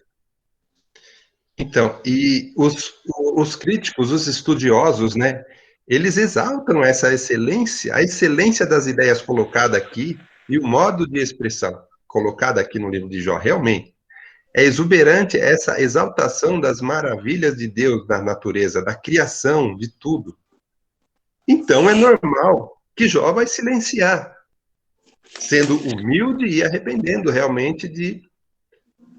Então, e os críticos, os estudiosos, né, eles exaltam essa excelência, a excelência das ideias colocadas aqui e o modo de expressão colocado aqui no livro de Jó, realmente. É exuberante essa exaltação das maravilhas de Deus, da natureza, da criação, de tudo. Então, é normal que Jó vai silenciar, sendo humilde e arrependendo realmente de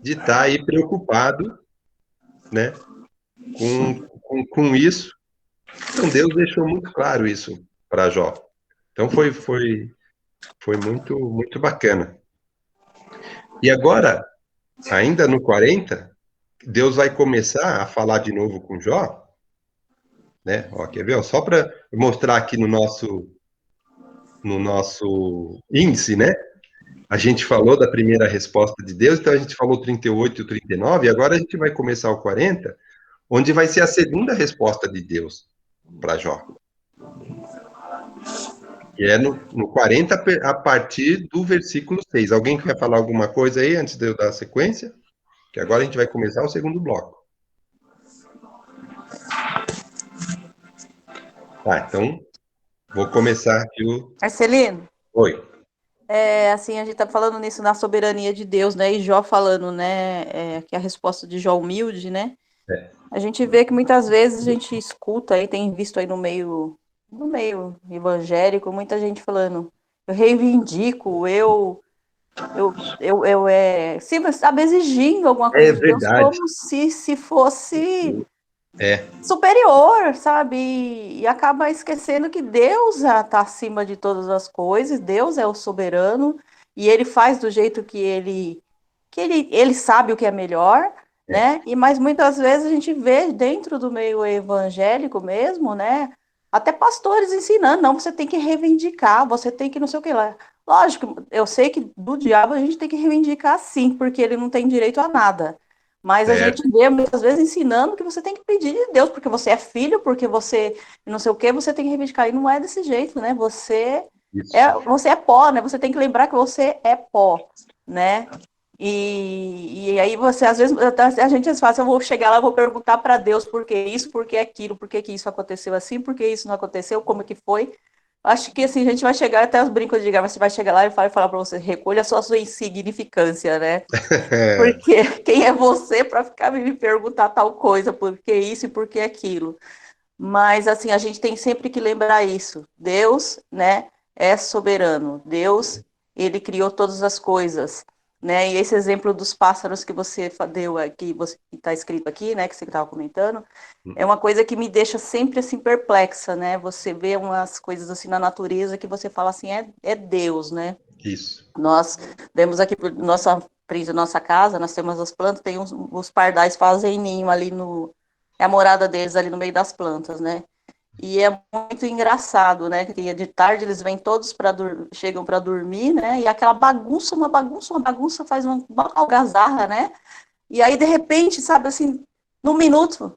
estar aí preocupado, né, com isso. Então, Deus deixou muito claro isso para Jó. Então, foi muito, muito bacana. E agora, ainda no 40, Deus vai começar a falar de novo com Jó, né? Ó, quer ver? Ó, só para mostrar aqui no nosso índice, né? A gente falou da primeira resposta de Deus, então a gente falou 38 e o 39, e agora a gente vai começar o 40, onde vai ser a segunda resposta de Deus para Jó. E é no 40, a partir do versículo 6. Alguém quer falar alguma coisa aí antes de eu dar a sequência? Que agora a gente vai começar o segundo bloco. Tá, então vou começar aqui o... Marcelino, Oi. assim, a gente tá falando nisso na soberania de Deus, né? E Jó falando, né? Que a resposta de Jó humilde, né? É. A gente vê que muitas vezes a gente escuta aí, tem visto aí no meio evangélico, muita gente falando, eu reivindico, sempre sabe, exigindo alguma É coisa de Deus verdade. como se fosse É, superior, sabe? E acaba esquecendo que Deus está acima de todas as coisas, Deus é o soberano e ele faz do jeito que ele sabe o que é melhor, né? Mas muitas vezes a gente vê dentro do meio evangélico mesmo, né? Até pastores ensinando, não, você tem que reivindicar, você tem que não sei o que lá. Lógico, eu sei que do diabo a gente tem que reivindicar sim, porque ele não tem direito a nada. Mas a certo. gente vê muitas vezes ensinando que você tem que pedir de Deus, porque você é filho, porque você não sei o que, você tem que reivindicar. E não é desse jeito, né? Isso. Você é pó, né? Você tem que lembrar que você é pó, né? E aí você, às vezes, a gente fala assim, eu vou chegar lá, eu vou perguntar para Deus por que isso, por que aquilo, por que isso aconteceu assim, por que isso não aconteceu, como que foi. Acho que assim, a gente vai chegar até os brincos de mas você vai chegar lá e vai falar para você, recolha sua insignificância, né? Porque quem é você para ficar me perguntar tal coisa, por que isso e por que aquilo? Mas assim, a gente tem sempre que lembrar isso. Deus, né, é soberano. Deus, ele criou todas as coisas, né? E esse exemplo dos pássaros que você deu aqui, que está escrito aqui, né, que você estava comentando, é uma coisa que me deixa sempre assim perplexa, né? Você vê umas coisas assim na natureza que você fala assim, é Deus, né? Isso. Nós vemos aqui por nossa casa, nós temos as plantas, tem os pardais fazem ninho ali é a morada deles ali no meio das plantas, né? E é muito engraçado, né? Que de tarde eles vêm todos chegam para dormir, né? E aquela bagunça, uma bagunça faz uma algazarra, né? E aí de repente, sabe assim, num minuto,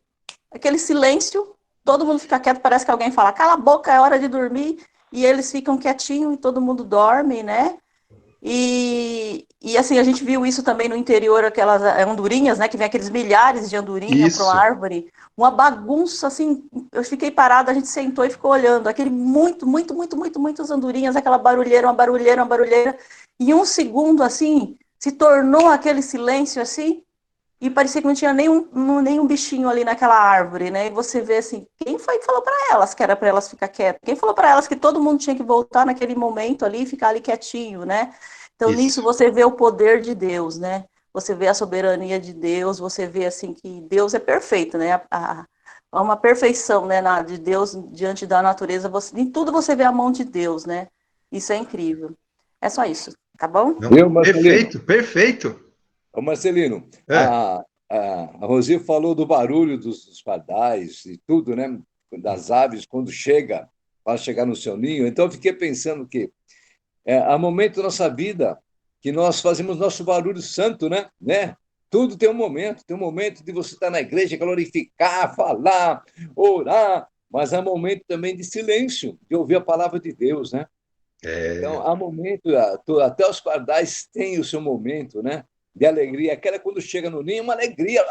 aquele silêncio, todo mundo fica quieto, parece que alguém fala, cala a boca, é hora de dormir, e eles ficam quietinhos e todo mundo dorme, né? E assim, a gente viu isso também no interior, aquelas andorinhas, né? Que vem aqueles milhares de andorinha para uma Isso. árvore, uma bagunça, assim. Eu fiquei parada, a gente sentou e ficou olhando. Aquele muitas andorinhas, aquela barulheira, uma barulheira, uma barulheira. E um segundo, assim, se tornou aquele silêncio, assim, e parecia que não tinha nenhum bichinho ali naquela árvore, né? E você vê assim, quem foi que falou para elas que era para elas ficar quietas? Quem falou para elas que todo mundo tinha que voltar naquele momento ali e ficar ali quietinho, né? Então nisso Isso. você vê o poder de Deus, né? Você vê a soberania de Deus, você vê assim que Deus é perfeito, né? Há uma perfeição, né, de Deus diante da natureza. Em tudo você vê a mão de Deus, né? Isso é incrível. É só isso, tá bom? Não, Viu, Marcelino? perfeito, perfeito. Ô, Marcelino, É, a Rosi falou do barulho dos pardais e tudo, né? Das aves quando chega, para chegar no seu ninho. Então, eu fiquei pensando que há momento da nossa vida que nós fazemos nosso barulho santo, né? Tudo tem um momento de você estar na igreja, glorificar, falar, orar, mas há momento também de silêncio, de ouvir a palavra de Deus, né? Então, há momento, até os pardais têm o seu momento, né? De alegria. Aquela quando chega no ninho, uma alegria.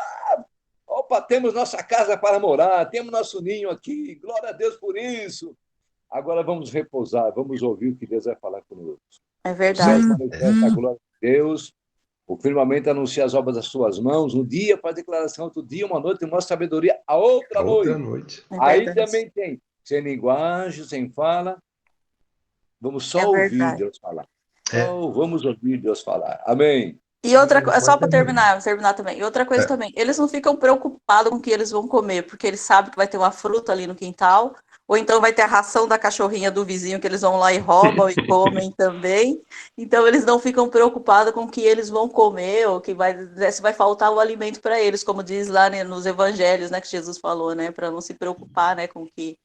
Opa, temos nossa casa para morar, temos nosso ninho aqui, glória a Deus por isso. Agora vamos repousar, vamos ouvir o que Deus vai falar conosco. É O céu verdade. manifesta a glória de Deus, o firmamento anuncia as obras das suas mãos, um dia faz declaração, outro dia, uma noite mostra sabedoria, a outra outra noite. noite. É Aí verdade. também tem, sem linguagem, sem fala, vamos É só ouvir verdade. Deus falar. É. Só vamos ouvir Deus falar. Amém. E outra coisa, só para terminar também. E outra coisa também, eles não ficam preocupados com o que eles vão comer, porque eles sabem que vai ter uma fruta ali no quintal, ou então vai ter a ração da cachorrinha do vizinho que eles vão lá e roubam e comem também. Então eles não ficam preocupados com o que eles vão comer, ou que se vai faltar o alimento para eles, como diz lá, né, nos evangelhos, né, que Jesus falou, né, para não se preocupar, né, com o que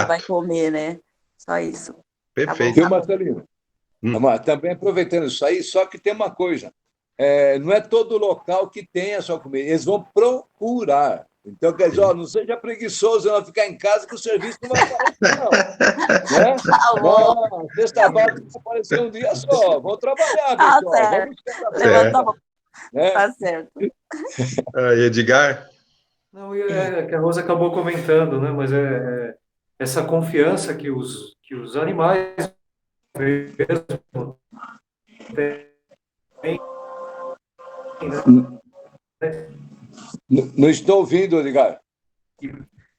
vai comer, né? Só isso. Perfeito. Viu, Marcelino? Também aproveitando isso aí, só que tem uma coisa. Não é todo local que tem a sua comida. Eles vão procurar. Então, quer dizer, não seja preguiçoso, não ficar em casa que o serviço não vai aparecer, não. Né? Não, sexta-feira tem que aparecer um dia só. Vamos trabalhar, pessoal. Certo. Vamos tá bom. Tá certo. Edgar? Não, que a Rosa acabou comentando, né? Mas essa confiança que os animais mesmo têm. Não estou ouvindo, Edgar.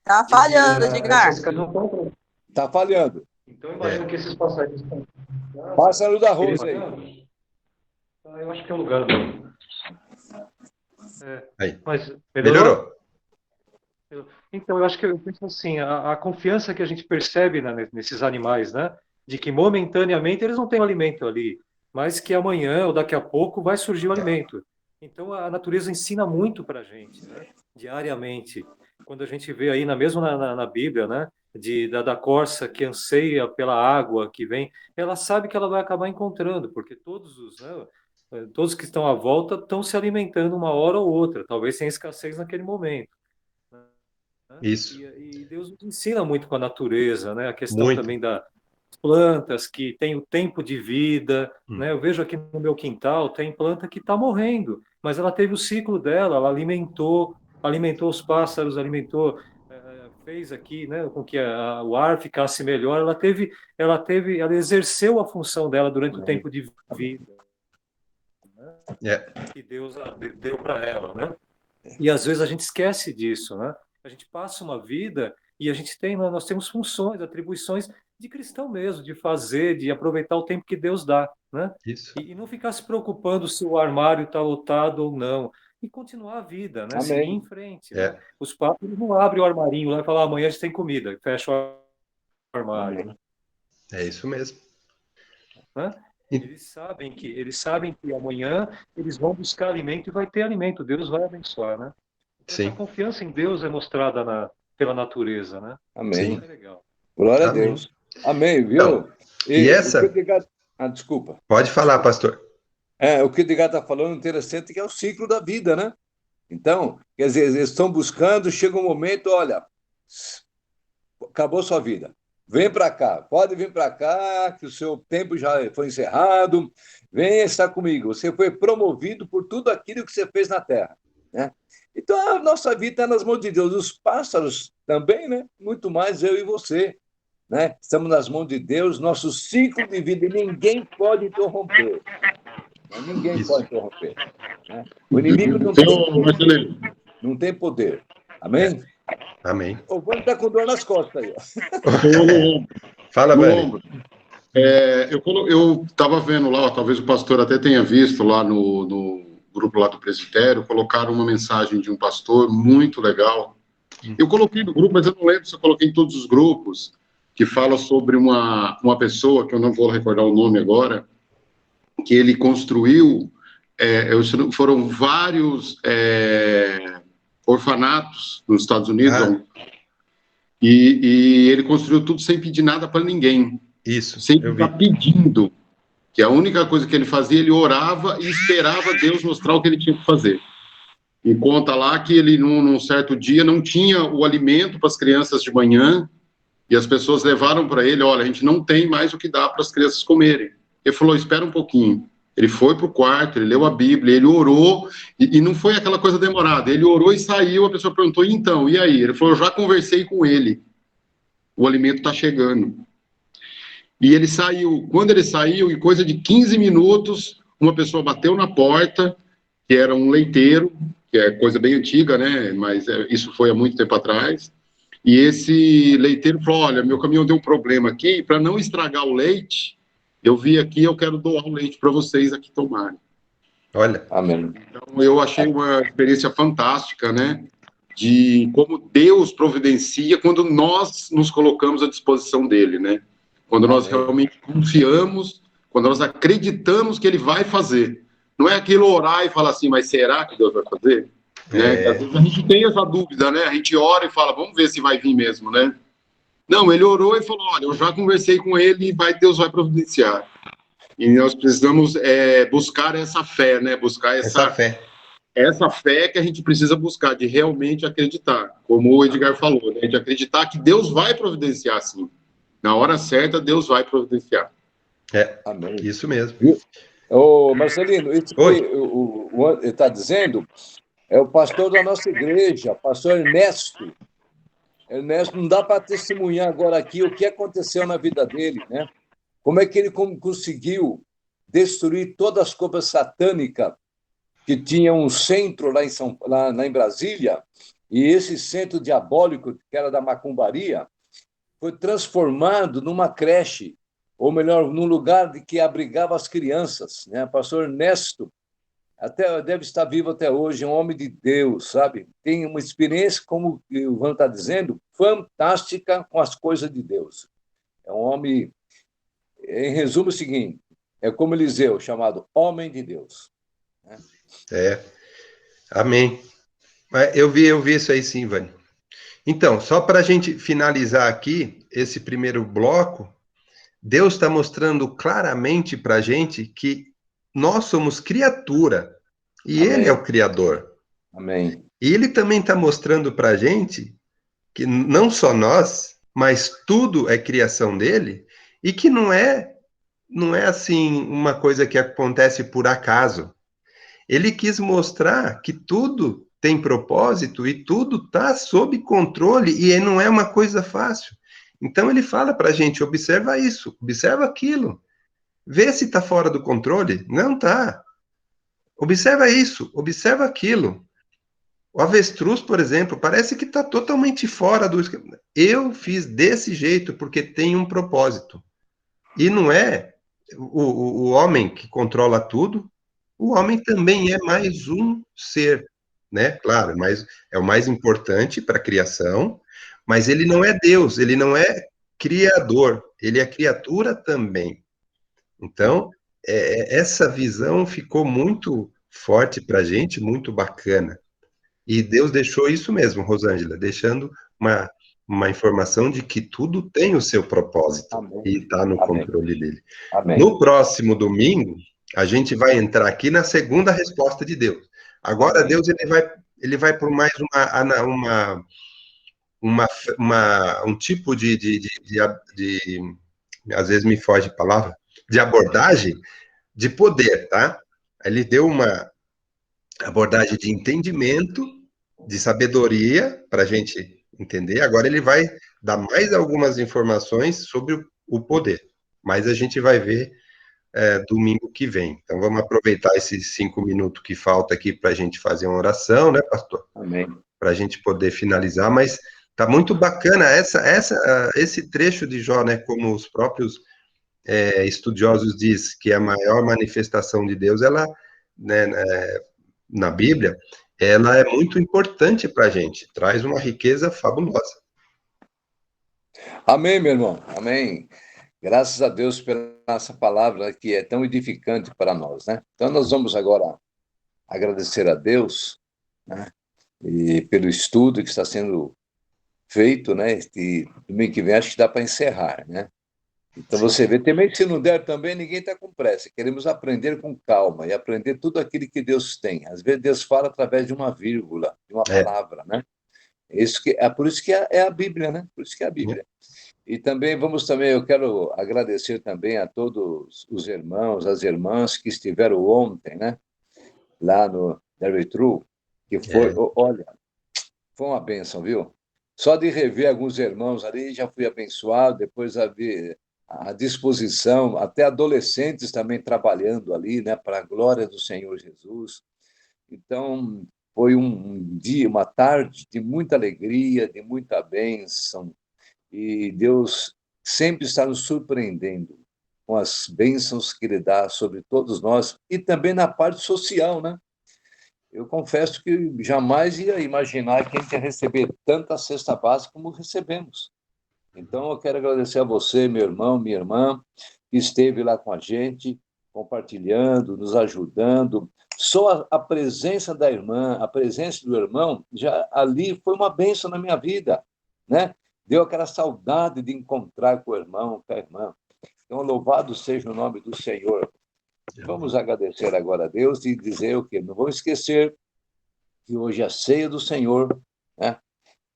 Tá falhando, Edgar. Tá falhando. Então, imagino que esses passarinhos estão... Pássaro da Rosa aí. Eu acho que é o lugar mesmo. Aí. Mas Melhorou? Então, eu acho que eu penso assim, a confiança que a gente percebe, né, nesses animais, né? De que momentaneamente eles não têm alimento ali, mas que amanhã ou daqui a pouco vai surgir o alimento. Então, a natureza ensina muito para a gente, né? Diariamente. Quando a gente vê aí, mesmo na Bíblia, né? Da corça que anseia pela água que vem, ela sabe que ela vai acabar encontrando, porque todos que estão à volta estão se alimentando uma hora ou outra, talvez sem escassez naquele momento. Né? Isso. E Deus nos ensina muito com a natureza, né? A questão muito. também das plantas que têm o tempo de vida, né? Eu vejo aqui no meu quintal, tem planta que está morrendo, mas ela teve o ciclo dela, ela alimentou os pássaros, fez aqui, né, com que o ar ficasse melhor, ela exerceu a função dela durante o tempo de vida, né, que Deus deu para ela, né? E às vezes a gente esquece disso, né? A gente passa uma vida e nós temos funções, atribuições de cristão mesmo, de fazer, de aproveitar o tempo que Deus dá, né? Isso. E não ficar se preocupando se o armário está lotado ou não. E continuar a vida, né? Seguir em frente. Né? Os pássaros não abrem o armarinho lá e falam, amanhã a gente tem comida, e fecha o armário. Né? É isso mesmo. Né? Eles sabem que amanhã eles vão buscar alimento e vai ter alimento, Deus vai abençoar, né? Sim. Essa confiança em Deus é mostrada pela natureza, né? Amém. É legal. Glória a Deus. Amém, viu? Então, e essa... desculpa. Pode falar, pastor. O que o Edgar está falando interessante que é o ciclo da vida, né? Então, quer dizer, eles estão buscando, chega um momento, olha, acabou sua vida. Vem para cá, pode vir para cá, que o seu tempo já foi encerrado, venha estar comigo. Você foi promovido por tudo aquilo que você fez na terra, né? Então, a nossa vida está nas mãos de Deus. Os pássaros também, né? Muito mais eu e você, né? Estamos nas mãos de Deus, nosso ciclo de vida, e ninguém pode interromper. Ninguém pode interromper. Né? O inimigo não tem poder. Amém? Amém. O Vânia está com dor nas costas aí. Fala, Vânia. Eu estava vendo lá, talvez o pastor até tenha visto lá no grupo lá do presbitério, colocaram uma mensagem de um pastor muito legal. Eu coloquei no grupo, mas eu não lembro se eu coloquei em todos os grupos, que fala sobre uma pessoa, que eu não vou recordar o nome agora, que ele construiu, foram vários orfanatos nos Estados Unidos, e ele construiu tudo sem pedir nada para ninguém. Isso, sem ficar pedindo, que a única coisa que ele fazia, ele orava e esperava Deus mostrar o que ele tinha que fazer. E conta lá que ele, num certo dia, não tinha o alimento para as crianças de manhã, e as pessoas levaram para ele, olha, a gente não tem mais o que dar para as crianças comerem. Ele falou, espera um pouquinho. Ele foi para o quarto, ele leu a Bíblia, ele orou, e não foi aquela coisa demorada. Ele orou e saiu, a pessoa perguntou, então, e aí? Ele falou, eu já conversei com ele, o alimento está chegando. E ele saiu. Quando ele saiu, em coisa de 15 minutos, uma pessoa bateu na porta, que era um leiteiro, que é coisa bem antiga, né? Mas isso foi há muito tempo atrás. E esse leiteiro falou, olha, meu caminhão deu um problema aqui, para não estragar o leite, eu vi aqui, eu quero doar o leite para vocês aqui tomarem. Olha. Amém. Então, eu achei uma experiência fantástica, né? De como Deus providencia quando nós nos colocamos à disposição dele, né? Quando nós Amém. realmente confiamos, quando nós acreditamos que ele vai fazer. Não é aquilo orar e falar assim, mas será que Deus vai fazer? Né? Às vezes a gente tem essa dúvida, né? A gente ora e fala, vamos ver se vai vir mesmo, né? Não, ele orou e falou, olha, eu já conversei com ele e Deus vai providenciar. E nós precisamos buscar essa fé, né? Buscar Essa fé. essa fé que a gente precisa buscar, de realmente acreditar, como o Edgar falou, né? De acreditar que Deus vai providenciar, sim. Na hora certa, Deus vai providenciar. Amém. Isso mesmo. Ô, Marcelino, isso que Oi. ele está dizendo é o pastor da nossa igreja, pastor Ernesto. Ernesto, não dá para testemunhar agora aqui o que aconteceu na vida dele, né? Como é que ele conseguiu destruir todas as coisas satânicas que tinha um centro lá em Brasília, e esse centro diabólico, que era da macumbaria, foi transformado numa creche, ou melhor, num lugar que abrigava as crianças, né? Pastor Ernesto, até deve estar vivo até hoje, é um homem de Deus, sabe? Tem uma experiência, como o Ivan está dizendo, fantástica com as coisas de Deus. É um homem, em resumo, é o seguinte, é como Eliseu, chamado homem de Deus. Amém. Eu vi isso aí sim, Vani. Então, só para a gente finalizar aqui esse primeiro bloco, Deus está mostrando claramente para a gente que nós somos criatura e Amém. Ele é o Criador. Amém. E Ele também está mostrando para a gente que não só nós, mas tudo é criação dele e que não é assim uma coisa que acontece por acaso. Ele quis mostrar que tudo tem propósito e tudo está sob controle e não é uma coisa fácil. Então ele fala para a gente, observa isso, observa aquilo, vê se está fora do controle. Não está. Observa isso, observa aquilo. O avestruz, por exemplo, parece que está totalmente fora do... Eu fiz desse jeito porque tem um propósito. E não é o homem que controla tudo, o homem também é mais um ser, né? Claro, mas é o mais importante para a criação, mas ele não é Deus, ele não é criador, ele é criatura também. Então, essa visão ficou muito forte para a gente, muito bacana. E Deus deixou isso mesmo, Rosângela, deixando uma informação de que tudo tem o seu propósito. Amém. E está no Amém. controle dele. Amém. No próximo domingo, a gente vai entrar aqui na segunda resposta de Deus. Agora, Amém. Deus ele vai por mais um tipo de às vezes me foge a palavra, de abordagem de poder, tá? Ele deu uma abordagem de entendimento, de sabedoria, para a gente entender. Agora ele vai dar mais algumas informações sobre o poder, mas a gente vai ver domingo que vem. Então vamos aproveitar esses 5 minutos que falta aqui para a gente fazer uma oração, né, pastor? Amém. Para a gente poder finalizar, mas tá muito bacana esse trecho de Jó, né, como os próprios estudiosos diz que a maior manifestação de Deus, ela, né, na Bíblia, ela é muito importante para a gente, traz uma riqueza fabulosa. Amém, meu irmão. Amém. Graças a Deus pela essa palavra que é tão edificante para nós, né? Então, nós vamos agora agradecer a Deus, né? E pelo estudo que está sendo feito, né? E domingo que vem acho que dá para encerrar, né? Então, você vê, também se não der também, ninguém está com pressa. Queremos aprender com calma e aprender tudo aquilo que Deus tem. Às vezes, Deus fala através de uma vírgula, de uma palavra, né? Por isso que é a Bíblia, né? Por isso que é a Bíblia. E também eu quero agradecer também a todos os irmãos, as irmãs que estiveram ontem, né? Lá no Derby True, que foi, olha, foi uma bênção, viu? Só de rever alguns irmãos ali, já fui abençoado, depois a disposição, até adolescentes também trabalhando ali, né? Para a glória do Senhor Jesus. Então, foi um dia, uma tarde de muita alegria, de muita bênção, e Deus sempre está nos surpreendendo. com as bênçãos que Ele dá sobre todos nós, e também na parte social, né? Eu confesso que jamais ia imaginar que a gente ia receber tanta cesta básica como recebemos. Então, eu quero agradecer a você, meu irmão, minha irmã, que esteve lá com a gente, compartilhando, nos ajudando. Só a presença da irmã, a presença do irmão, já ali foi uma bênção na minha vida, né? Deu aquela saudade de encontrar com o irmão, com a irmã. Então, louvado seja o nome do Senhor. Vamos agradecer agora a Deus e dizer o quê? Não vamos esquecer que hoje é a ceia do Senhor, né?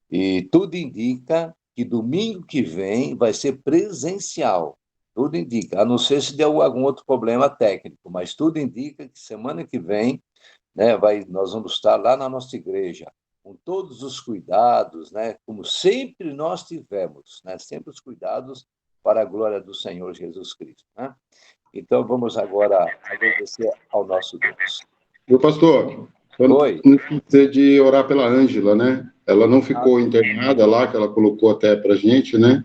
E tudo indica que domingo que vem vai ser presencial. Tudo indica, a não ser se der algum outro problema técnico, mas tudo indica que semana que vem, né, nós vamos estar lá na nossa igreja, com todos os cuidados, né, como sempre nós tivemos, né, sempre os cuidados para a glória do Senhor Jesus Cristo. Né? Então, vamos agora agradecer ao nosso Deus. Meu pastor, eu não esqueci de orar pela Ângela, né? Ela não ficou internada lá, que ela colocou até para gente, né?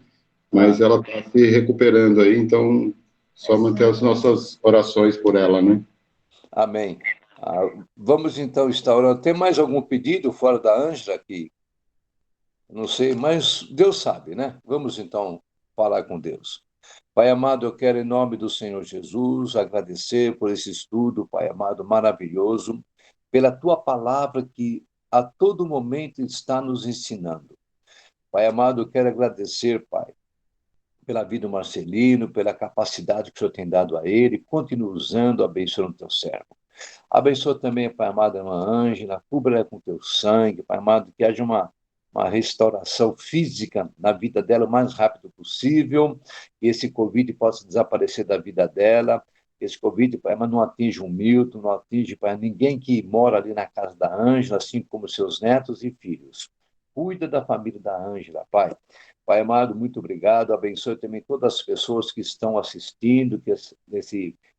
Mas ela está se recuperando aí, então só manter as nossas orações por ela, né? Amém. Vamos então estar orando. Tem mais algum pedido fora da Ângela aqui? Não sei, mas Deus sabe, né? Vamos então falar com Deus. Pai amado, eu quero, em nome do Senhor Jesus, agradecer por esse estudo, Pai amado, maravilhoso, pela Tua palavra que a todo momento está nos ensinando. Pai amado, eu quero agradecer, Pai, pela vida do Marcelino, pela capacidade que o Senhor tem dado a ele, continue usando, abençoando o Teu servo. Abençoa também, Pai amado, a irmã Ângela, cubra-la com Teu sangue, Pai amado, que haja uma restauração física na vida dela o mais rápido possível, que esse Covid possa desaparecer da vida dela, que esse Covid, Pai, mas não atinge o Milton, não atinge, Pai, ninguém que mora ali na casa da Ângela, assim como seus netos e filhos. Cuida da família da Ângela, Pai. Pai amado, muito obrigado, abençoe também todas as pessoas que estão assistindo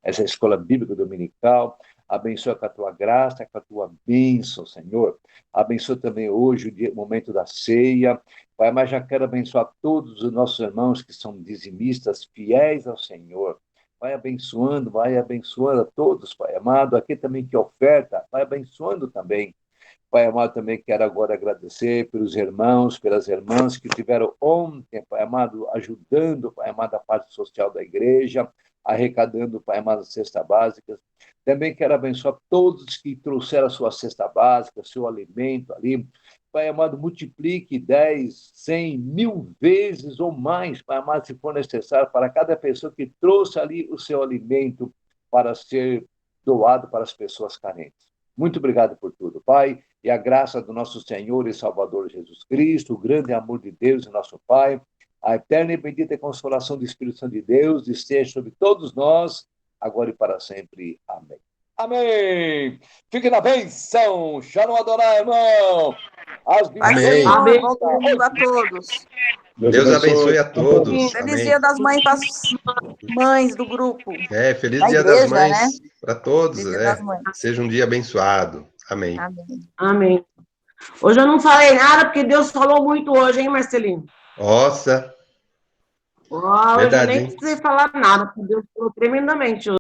essa escola bíblica dominical, abençoa com a tua graça, com a tua bênção, Senhor. Abençoa também hoje o momento da ceia. Pai, mas já quero abençoar todos os nossos irmãos que são dizimistas, fiéis ao Senhor. Vai abençoando a todos, Pai amado. Aqui também que oferta, vai abençoando também. Pai amado, também quero agora agradecer pelos irmãos, pelas irmãs que tiveram ontem, Pai amado, ajudando, Pai amado, a parte social da igreja, arrecadando, Pai amado, cesta básica. Também quero abençoar todos que trouxeram a sua cesta básica, seu alimento ali. Pai amado, multiplique 10, 100, 1000 vezes ou mais, Pai amado, se for necessário, para cada pessoa que trouxe ali o seu alimento para ser doado para as pessoas carentes. Muito obrigado por tudo, Pai, e a graça do nosso Senhor e Salvador Jesus Cristo, o grande amor de Deus e nosso Pai, a eterna e bendita consolação do Espírito Santo de Deus esteja sobre todos nós, agora e para sempre. Amém. Amém! Fique na bênção! Shalom Adonai, irmão! Amém. Amém. Bom domingo a todos. Deus abençoe a todos. Feliz Amém. Dia das Mães para as mães do grupo. Feliz Da Dia igreja, das Mães, né? para todos. Feliz Dia das Mães. Seja um dia abençoado. Amém. Amém. Amém. Hoje eu não falei nada, porque Deus falou muito hoje, hein, Marcelino? Nossa. Hoje Verdade, eu nem precisei falar nada, porque Deus falou tremendamente hoje.